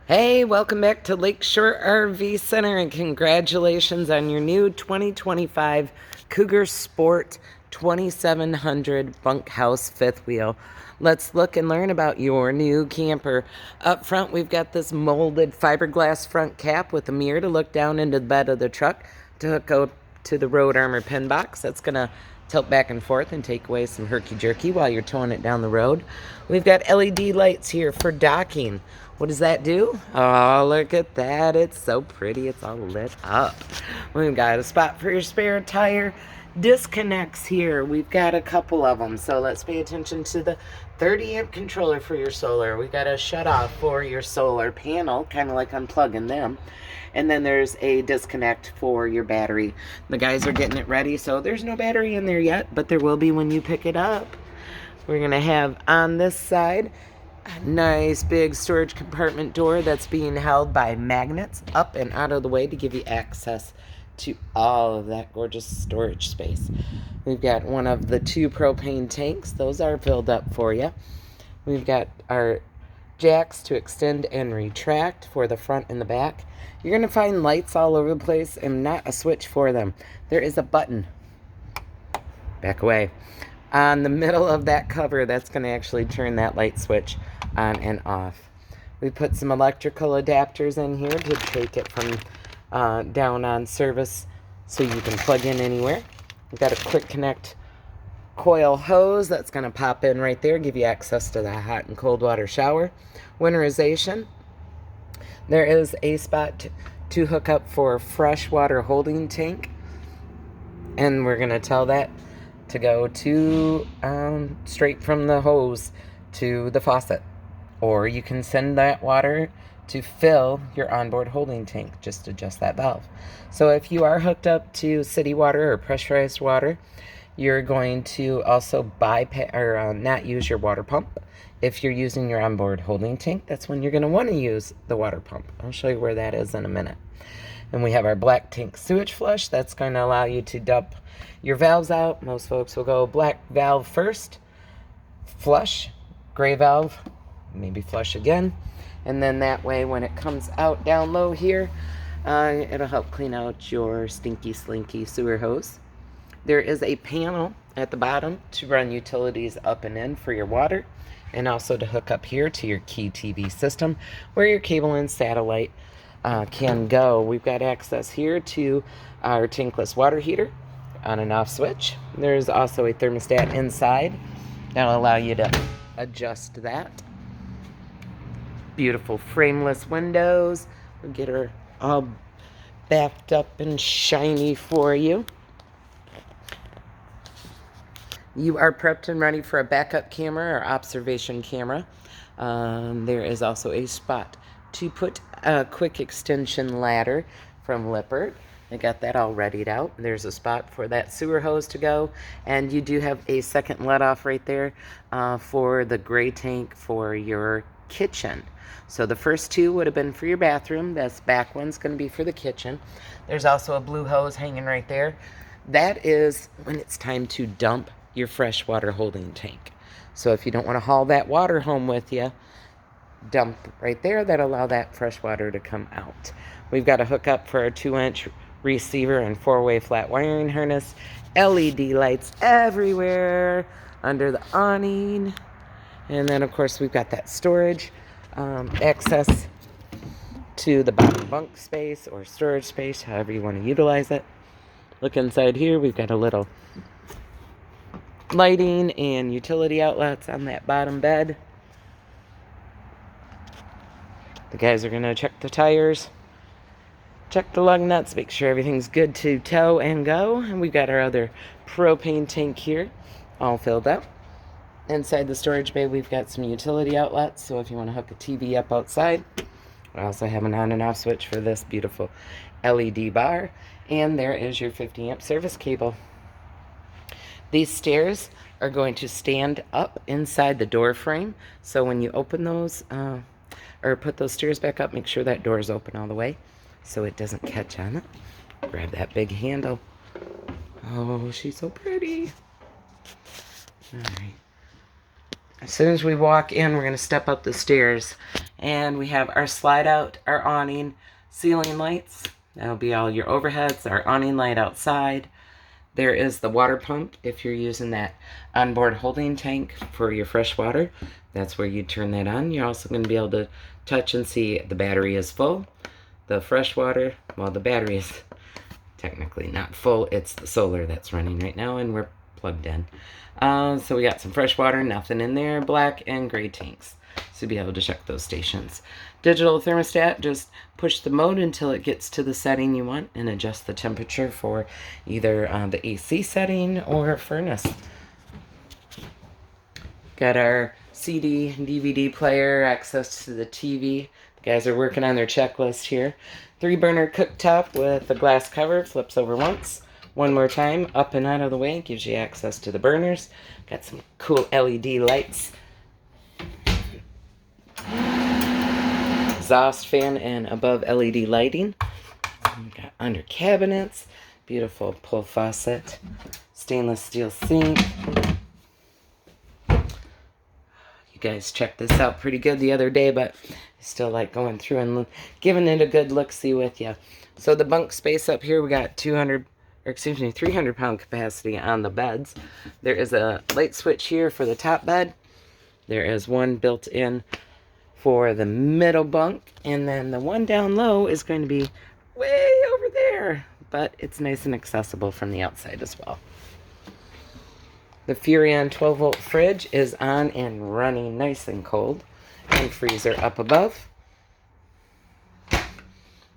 Hey, welcome back to Lakeshore RV Center and congratulations on your new 2025 Cougar Sport 2700 bunkhouse fifth wheel. Let's look and learn about your new camper. Up front, we've got this molded fiberglass front cap with a mirror to look down into the bed of the truck to hook up to the road armor pin box. That's going to tilt back and forth and take away some herky-jerky while you're towing it down the road. We've got LED lights here for docking. What does that do? Oh, look at that. It's so pretty. It's all lit up. We've got a spot for your spare tire. Disconnects here. We've got a couple of them. So let's pay attention to the 30 amp controller for your solar. We've got a shut off for your solar panel, kind of like unplugging them. And then there's a disconnect for your battery. The guys are getting it ready, so there's no battery in there yet, but there will be when you pick it up. We're going to have on this side a nice big storage compartment door that's being held by magnets up and out of the way to give you access to all of that gorgeous storage space. We've got one of the 2 propane tanks. Those are filled up for you. We've got our jacks to extend and retract for the front and the back. You're going to find lights all over the place and not a switch for them. There is a button. Back away. On the middle of that cover, that's going to actually turn that light switch on and off. We put some electrical adapters in here to take it from down on service so you can plug in anywhere. We've got a quick connect coil hose that's going to pop in right there, give you access to the hot and cold water shower. Winterization. There is a spot to hook up for a freshwater holding tank, and we're going to tell that to go to straight from the hose to the faucet, or you can send that water to fill your onboard holding tank. Just adjust that valve. So if you are hooked up to city water or pressurized water, you're going to also bypass or not use your water pump. If you're using your onboard holding tank, that's when you're going to want to use the water pump. I'll show you where that is in a minute. And we have our black tank sewage flush. That's going to allow you to dump your valves out. Most folks will go black valve first, flush, gray valve, maybe flush again. And then that way when it comes out down low here, it'll help clean out your stinky slinky sewer hose. There is a panel at the bottom to run utilities up and in for your water, and also to hook up here to your Key TV system where your cable and satellite can go. We've got access here to our tankless water heater, on and off switch. There's also a thermostat inside that'll allow you to adjust that. Beautiful frameless windows. We'll get her all backed up and shiny for you. You are prepped and ready for a backup camera or observation camera. There is also a spot to put a quick extension ladder from Lippert. I got that all readied out. There's a spot for that sewer hose to go, and you do have a second let-off right there for the gray tank for your kitchen. So the first 2 would have been for your bathroom. This back one's going to be for the kitchen. There's also a blue hose hanging right there. That is when it's time to dump your freshwater holding tank. So if you don't want to haul that water home with you, dump right there. That'll allow that fresh water to come out. We've got a hookup for a 2-inch receiver and 4-way flat wiring harness. LED lights everywhere under the awning. And then, of course, we've got that storage access to the bottom bunk space or storage space, however you want to utilize it. Look inside here. We've got a little lighting and utility outlets on that bottom bed. The guys are going to check the tires, check the lug nuts, make sure everything's good to tow and go. And we've got our other propane tank here all filled up. Inside the storage bay, we've got some utility outlets, so if you want to hook a TV up outside. We also have an on and off switch for this beautiful LED bar. And there is your 50 amp service cable. These stairs are going to stand up inside the door frame. So when you open those, or put those stairs back up, make sure that door is open all the way so it doesn't catch on it. Grab that big handle. Oh, she's so pretty. All right. As soon as we walk in, we're going to step up the stairs And we have our slide out, our awning, ceiling lights. That'll be all your overheads, our awning light outside. There is the water pump if you're using that onboard holding tank for your fresh water. That's where you turn that on. You're also going to be able to touch and see the battery is full. The fresh water, well, the battery is technically not full. It's the solar that's running right now, and we're plugged in. So we got some fresh water, nothing in there, black and gray tanks. So you'll be able to check those stations. Digital thermostat, just push the mode until it gets to the setting you want and adjust the temperature for either the AC setting or furnace. Got our CD and DVD player, access to the TV. The guys are working on their checklist here. 3-burner cooktop with a glass cover, flips over once. One more time, up and out of the way, gives you access to the burners. Got some cool LED lights. Exhaust fan and above LED lighting. We got under cabinets, beautiful pull faucet, stainless steel sink. You guys checked this out pretty good the other day, but I still like going through and giving it a good look-see with you. So the bunk space up here, we got 300-pound capacity on the beds. There is a light switch here for the top bed. There is one built in for the middle bunk, and then the one down low is going to be way over there, but it's nice and accessible from the outside as well. The Furrion 12-volt fridge is on and running nice and cold, and freezer up above.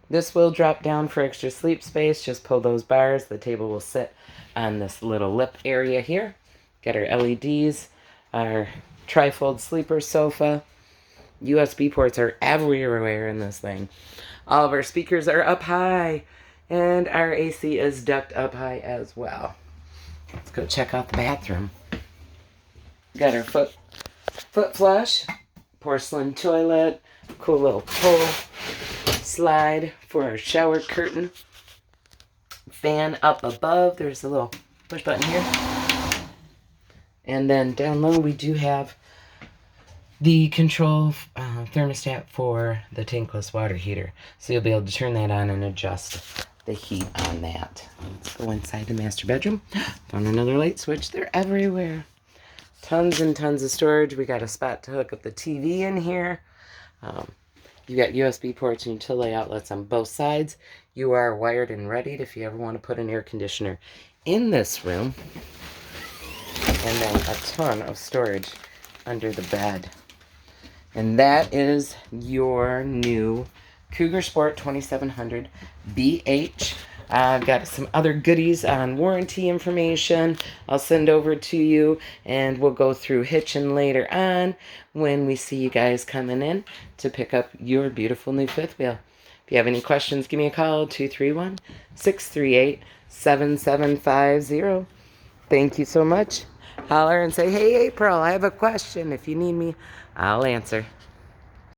This will drop down for extra sleep space. Just pull those bars. The table will sit on this little lip area here. Got our LEDs, our trifold sleeper sofa. USB ports are everywhere in this thing. All of our speakers are up high, and our AC is ducked up high as well. Let's go check out the bathroom. Got our foot flush, porcelain toilet, cool little pull slide for our shower curtain. Fan up above. There's a little push button here. And then down low we do have the control thermostat for the tankless water heater. So you'll be able to turn that on and adjust the heat on that. Let's go inside the master bedroom. Found another light switch. They're everywhere. Tons and tons of storage. We got a spot to hook up the TV in here. You got USB ports and utility outlets on both sides. You are wired and readied if you ever want to put an air conditioner in this room. And then a ton of storage under the bed. And that is your new Cougar Sport 2700 BH. I've got some other goodies on warranty information I'll send over to you, and we'll go through hitching later on when we see you guys coming in to pick up your beautiful new fifth wheel. If you have any questions, give me a call, 231-638-7750. Thank you so much. Holler and say, hey, April, I have a question. If you need me, I'll answer.